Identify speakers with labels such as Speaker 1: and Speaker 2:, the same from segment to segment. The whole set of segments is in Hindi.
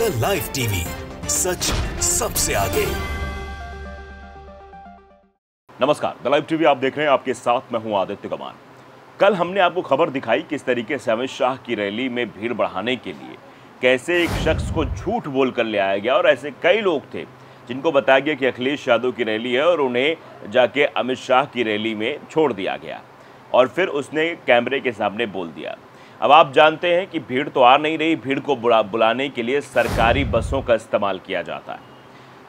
Speaker 1: द लाइव टीवी, सच सबसे आगे।
Speaker 2: नमस्कार, द लाइव टीवी आप देख रहे हैं, आपके साथ मैं हूं आदित्य कमान। कल हमने आपको खबर दिखाई किस तरीके से अमित शाह की रैली में भीड़ बढ़ाने के लिए कैसे एक शख्स को झूठ बोलकर ले आया गया, और ऐसे कई लोग थे जिनको बताया गया कि अखिलेश यादव की रैली है और उन्हें जाके अमित शाह की रैली में छोड़ दिया गया, और फिर उसने कैमरे के सामने बोल दिया। अब आप जानते हैं कि भीड़ तो आ नहीं रही, भीड़ को बुलाने के लिए सरकारी बसों का इस्तेमाल किया जाता है।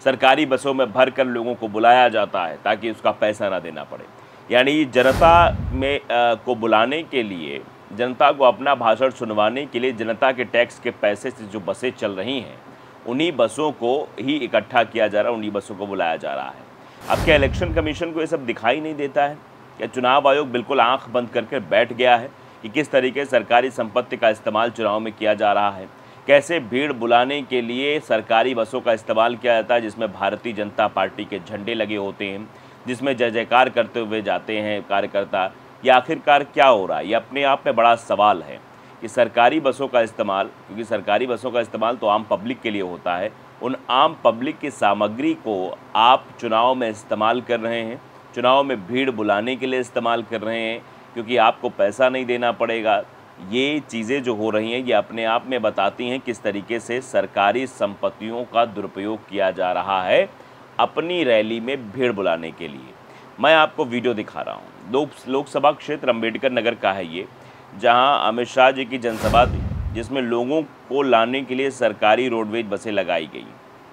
Speaker 2: सरकारी बसों में भरकर लोगों को बुलाया जाता है ताकि उसका पैसा ना देना पड़े। यानी जनता में को बुलाने के लिए, जनता को अपना भाषण सुनवाने के लिए जनता के टैक्स के पैसे से जो बसें चल रही हैं, उन्हीं बसों को ही इकट्ठा किया जा रहा है, उन्हीं बसों को बुलाया जा रहा है। अब क्या इलेक्शन कमीशन को ये सब दिखाई नहीं देता है? क्या चुनाव आयोग बिल्कुल आंख बंद करके बैठ गया है कि किस तरीके से सरकारी संपत्ति का इस्तेमाल चुनाव में किया जा रहा है? कैसे भीड़ बुलाने के लिए सरकारी बसों का इस्तेमाल किया जाता है, जिसमें भारतीय जनता पार्टी के झंडे लगे होते हैं, जिसमें जय जयकार करते हुए जाते हैं कार्यकर्ता। ये आखिरकार क्या हो रहा है? ये अपने आप में बड़ा सवाल है कि सरकारी बसों का इस्तेमाल, क्योंकि सरकारी बसों का इस्तेमाल तो आम पब्लिक के लिए होता है, उन आम पब्लिक की सामग्री को आप चुनाव में इस्तेमाल कर रहे हैं, चुनाव में भीड़ बुलाने के लिए इस्तेमाल कर रहे हैं, क्योंकि आपको पैसा नहीं देना पड़ेगा। ये चीज़ें जो हो रही हैं, ये अपने आप में बताती हैं किस तरीके से सरकारी संपत्तियों का दुरुपयोग किया जा रहा है अपनी रैली में भीड़ बुलाने के लिए। मैं आपको वीडियो दिखा रहा हूँ। लोकसभा क्षेत्र अम्बेडकर नगर का है ये, जहाँ अमित शाह जी की जनसभा थी, जिसमें लोगों को लाने के लिए सरकारी रोडवेज बसें लगाई गई।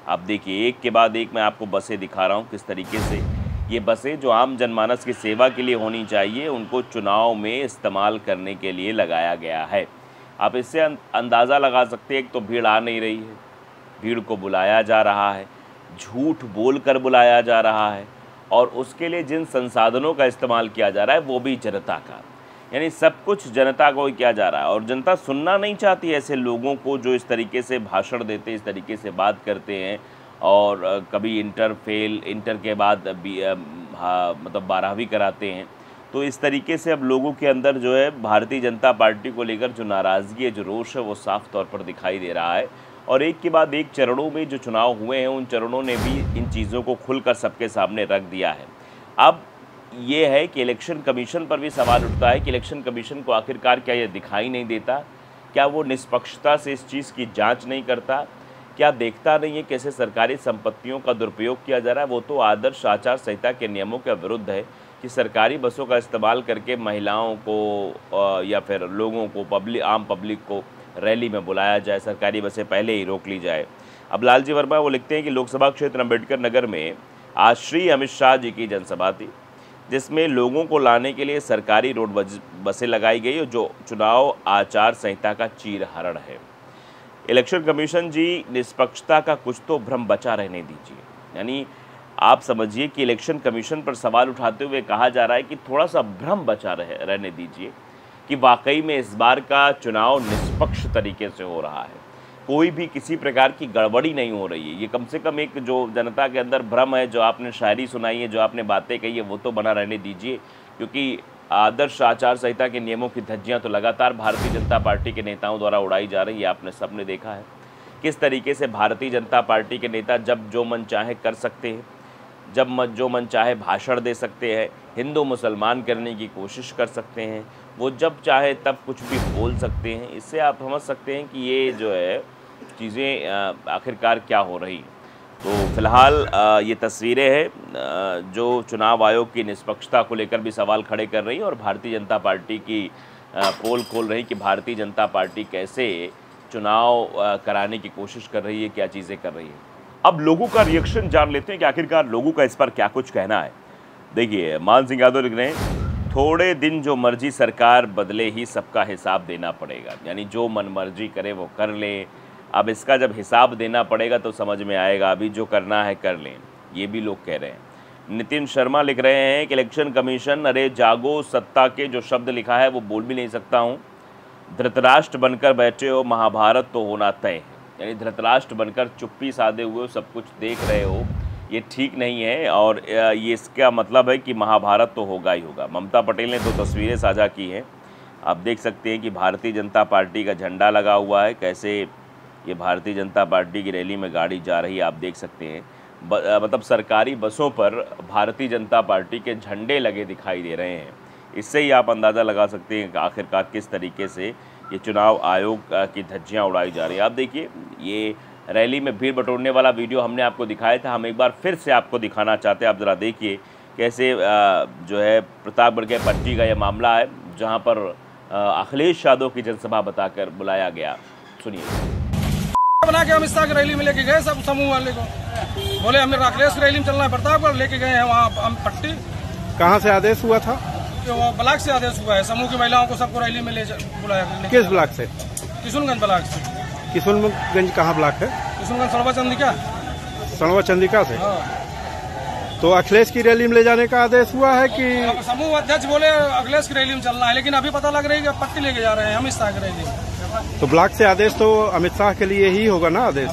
Speaker 2: आप देखिए, एक के बाद एक मैं आपको बसें दिखा रहा हूँ किस तरीके से ये बसें जो आम जनमानस की सेवा के लिए होनी चाहिए, उनको चुनाव में इस्तेमाल करने के लिए लगाया गया है। आप इससे अंदाज़ा लगा सकते हैं, एक तो भीड़ आ नहीं रही है, भीड़ को बुलाया जा रहा है, झूठ बोलकर बुलाया जा रहा है, और उसके लिए जिन संसाधनों का इस्तेमाल किया जा रहा है वो भी जनता का। यानी सब कुछ जनता को ही किया जा रहा है, और जनता सुनना नहीं चाहती ऐसे लोगों को जो इस तरीके से भाषण देते, इस तरीके से बात करते हैं। और कभी इंटर के बाद मतलब 12वीं कराते हैं। तो इस तरीके से अब लोगों के अंदर जो है भारतीय जनता पार्टी को लेकर जो नाराज़गी है, जो रोष है, वो साफ तौर पर दिखाई दे रहा है। और एक के बाद एक चरणों में जो चुनाव हुए हैं, उन चरणों ने भी इन चीज़ों को खुलकर सबके सामने रख दिया है। अब ये है कि इलेक्शन कमीशन पर भी सवाल उठता है कि इलेक्शन कमीशन को आखिरकार क्या ये दिखाई नहीं देता? क्या वो निष्पक्षता से इस चीज़ की जाँच नहीं करता? क्या देखता नहीं है कैसे सरकारी संपत्तियों का दुरुपयोग किया जा रहा है? वो तो आदर्श आचार संहिता के नियमों के विरुद्ध है कि सरकारी बसों का इस्तेमाल करके महिलाओं को या फिर लोगों को, आम पब्लिक को रैली में बुलाया जाए, सरकारी बसें पहले ही रोक ली जाए। अब लालजी वर्मा वो लिखते हैं कि लोकसभा क्षेत्र अम्बेडकर नगर में आज श्री अमित शाह जी की जनसभा थी, जिसमें लोगों को लाने के लिए सरकारी रोड बसें लगाई गई, जो चुनाव आचार संहिता का चीरहरण है। इलेक्शन कमीशन जी, निष्पक्षता का कुछ तो भ्रम बचा रहने दीजिए। यानी आप समझिए कि इलेक्शन कमीशन पर सवाल उठाते हुए कहा जा रहा है कि थोड़ा सा भ्रम बचा रहने दीजिए कि वाकई में इस बार का चुनाव निष्पक्ष तरीके से हो रहा है, कोई भी किसी प्रकार की गड़बड़ी नहीं हो रही है। ये कम से कम एक जो जनता के अंदर भ्रम है, जो आपने शायरी सुनाई है, जो आपने बातें कही है, वो तो बना रहने दीजिए, क्योंकि आदर्श आचार संहिता के नियमों की धज्जियां तो लगातार भारतीय जनता पार्टी के नेताओं द्वारा उड़ाई जा रही है। आपने सबने देखा है किस तरीके से भारतीय जनता पार्टी के नेता जब जो मन चाहे कर सकते हैं, जब जो मन चाहे भाषण दे सकते हैं, हिंदू मुसलमान करने की कोशिश कर सकते हैं, वो जब चाहे तब कुछ भी बोल सकते हैं। इससे आप समझ सकते हैं कि ये जो है चीज़ें आखिरकार क्या हो रही हैं। तो फिलहाल ये तस्वीरें हैं जो चुनाव आयोग की निष्पक्षता को लेकर भी सवाल खड़े कर रही है, और भारतीय जनता पार्टी की पोल खोल रही कि भारतीय जनता पार्टी कैसे चुनाव कराने की कोशिश कर रही है, क्या चीज़ें कर रही है। अब लोगों का रिएक्शन जान लेते हैं कि आखिरकार लोगों का इस पर क्या कुछ कहना है। देखिए, मान सिंह यादव लिख रहे हैं, थोड़े दिन जो मर्जी सरकार बदले ही सबका हिसाब देना पड़ेगा। यानी जो मन मर्जी करे वो कर ले, अब इसका जब हिसाब देना पड़ेगा तो समझ में आएगा, अभी जो करना है कर लें, ये भी लोग कह रहे हैं। नितिन शर्मा लिख रहे हैं कि इलेक्शन कमीशन, अरे जागो सत्ता के जो शब्द लिखा है वो बोल भी नहीं सकता हूँ, धृतराष्ट्र बनकर बैठे हो, महाभारत तो होना तय है। यानी धृतराष्ट्र बनकर चुप्पी साधे हुए हो, सब कुछ देख रहे हो, ये ठीक नहीं है, और ये इसका मतलब है कि महाभारत तो होगा ही होगा। ममता पटेल ने 2 तस्वीरें साझा की हैं, आप देख सकते हैं कि भारतीय जनता पार्टी का झंडा लगा हुआ है, कैसे ये भारतीय जनता पार्टी की रैली में गाड़ी जा रही है, आप देख सकते हैं। मतलब सरकारी बसों पर भारतीय जनता पार्टी के झंडे लगे दिखाई दे रहे हैं। इससे ही आप अंदाज़ा लगा सकते हैं कि आखिरकार किस तरीके से ये चुनाव आयोग की धज्जियाँ उड़ाई जा रही है। आप देखिए, ये रैली में भीड़ बटोरने वाला वीडियो हमने आपको दिखाया था, हम एक बार फिर से आपको दिखाना चाहते हैं। आप ज़रा देखिए कैसे जो है प्रतापगढ़ के पट्टी का ये मामला है, जहाँ पर अखिलेश यादव की जनसभा बताकर बुलाया गया। सुनिए।
Speaker 3: बना के अमित शाह की रैली में लेके गए सब समूह वाले को, बोले हमें अखिलेश की रैली में चलना है प्रतापगढ़, लेके गए हैं वहाँ हम पट्टी।
Speaker 4: कहाँ से आदेश हुआ था?
Speaker 3: वो ब्लॉक से आदेश हुआ है, समूह की महिलाओं को सबको रैली में ले बुलाया।
Speaker 4: किस ब्लॉक से?
Speaker 3: किशुनगंज ब्लॉक से।
Speaker 4: किशुनगंज कहाँ ब्लॉक है?
Speaker 3: किशुनगंज सड़वा चंदिका।
Speaker 4: सड़वा चंदिका से।
Speaker 3: हाँ।
Speaker 4: तो अखिलेश की रैली में ले जाने का आदेश हुआ है कि?
Speaker 3: समूह अध्यक्ष बोले अखिलेश की रैली में चलना है, लेकिन अभी पता लग रही है कि पट्टी लेके जा रहे हैं अमित शाह की रैली में।
Speaker 4: तो ब्लॉक से आदेश तो अमित शाह के लिए ही होगा ना आदेश?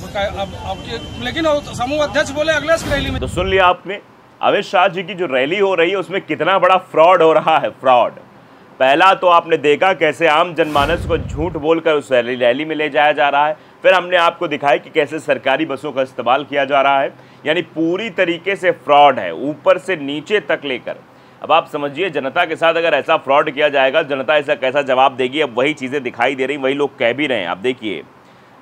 Speaker 3: लेकिन समूह अध्यक्ष बोले अखिलेश की रैली में।
Speaker 2: तो सुन लिया आपने, अमित शाह जी की जो रैली हो रही है उसमें कितना बड़ा फ्रॉड हो रहा है। फ्रॉड पहला तो आपने देखा कैसे आम जनमानस को झूठ बोलकर उस रैली में ले जाया जा रहा है। फिर हमने आपको दिखाया कि कैसे सरकारी बसों का इस्तेमाल किया जा रहा है, यानी पूरी तरीके से फ्रॉड है ऊपर से नीचे तक लेकर। अब आप समझिए, जनता के साथ अगर ऐसा फ्रॉड किया जाएगा, जनता ऐसा कैसा जवाब देगी। अब वही चीज़ें दिखाई दे रही, वही लोग कह भी रहे हैं। आप देखिए,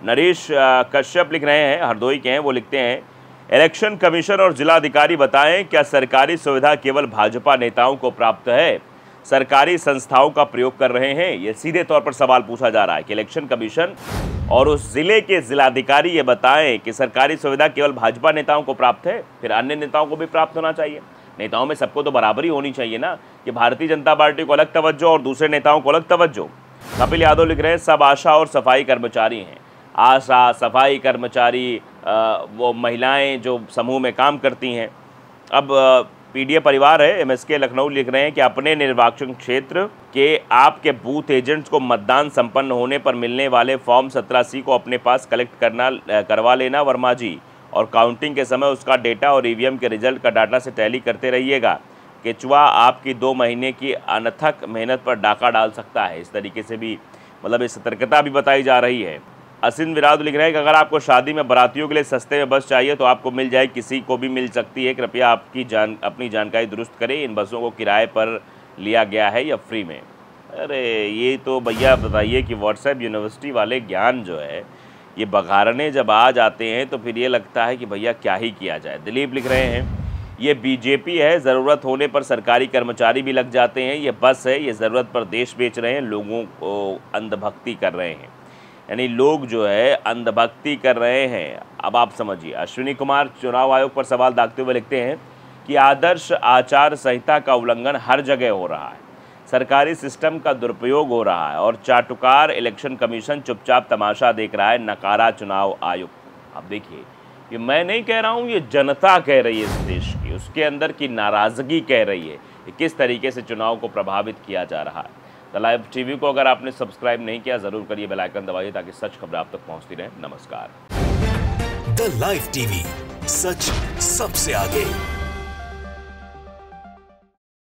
Speaker 2: नरेश कश्यप लिख रहे हैं, हरदोई के हैं, वो लिखते हैं, इलेक्शन कमीशन और जिलाधिकारी बताएं क्या सरकारी सुविधा केवल भाजपा नेताओं को प्राप्त है, सरकारी संस्थाओं का प्रयोग कर रहे हैं? ये सीधे तौर पर सवाल पूछा जा रहा है कि इलेक्शन कमीशन और उस जिले के जिलाधिकारी ये बताएं कि सरकारी सुविधा केवल भाजपा नेताओं को प्राप्त है, फिर अन्य नेताओं को भी प्राप्त होना चाहिए। नेताओं में सबको तो बराबरी होनी चाहिए ना, कि भारतीय जनता पार्टी को अलग तवज्जो और दूसरे नेताओं को अलग तवज्जो। कपिल यादव लिख रहे हैं, सब आशा और सफाई कर्मचारी हैं। आशा, सफाई कर्मचारी, वो महिलाएं जो समूह में काम करती हैं। अब पीडीए परिवार है, एमएसके लखनऊ लिख रहे हैं कि अपने निर्वाचन क्षेत्र के आपके बूथ एजेंट्स को मतदान संपन्न होने पर मिलने वाले फॉर्म 17C को अपने पास कलेक्ट करवा लेना वर्मा जी, और काउंटिंग के समय उसका डेटा और ईवीएम के रिजल्ट का डाटा से टैली करते रहिएगा। केचुआ आपकी 2 महीने की अनथक मेहनत पर डाका डाल सकता है। इस तरीके से भी मतलब ये सतर्कता भी बताई जा रही है। असिन विराद लिख रहे हैं कि अगर आपको शादी में बारातियों के लिए सस्ते में बस चाहिए तो आपको मिल जाए, किसी को भी मिल सकती है। कृपया अपनी जानकारी दुरुस्त करें। इन बसों को किराए पर लिया गया है या फ्री में? अरे ये तो भैया बताइए कि व्हाट्सएप यूनिवर्सिटी वाले ज्ञान जो है ये बघारने जब आ जाते हैं तो फिर ये लगता है कि भैया क्या ही किया जाए। दिलीप लिख रहे हैं, ये बीजेपी है, ज़रूरत होने पर सरकारी कर्मचारी भी लग जाते हैं। ये बस है, ये ज़रूरत पर देश बेच रहे हैं, लोगों को अंधभक्ति कर रहे हैं। यानी लोग जो है अंधभक्ति कर रहे हैं। अब आप समझिए, अश्विनी कुमार चुनाव आयोग पर सवाल दागते हुए लिखते हैं कि आदर्श आचार संहिता का उल्लंघन हर जगह हो रहा है, सरकारी सिस्टम का दुरुपयोग हो रहा है और चाटुकार इलेक्शन कमीशन चुपचाप तमाशा देख रहा है, नकारा चुनाव आयोग। अब देखिए, ये मैं नहीं कह रहा हूँ, ये जनता कह रही है इस देश की, उसके अंदर की नाराज़गी कह रही है कि किस तरीके से चुनाव को प्रभावित किया जा रहा है। द लाइव टीवी को अगर आपने सब्सक्राइब नहीं किया ज़रूर करिए, बेल आइकन दबाइए ताकि सच खबरें आप तक पहुँचती रहें। नमस्कार।
Speaker 1: द लाइव टीवी, सच सबसे आगे।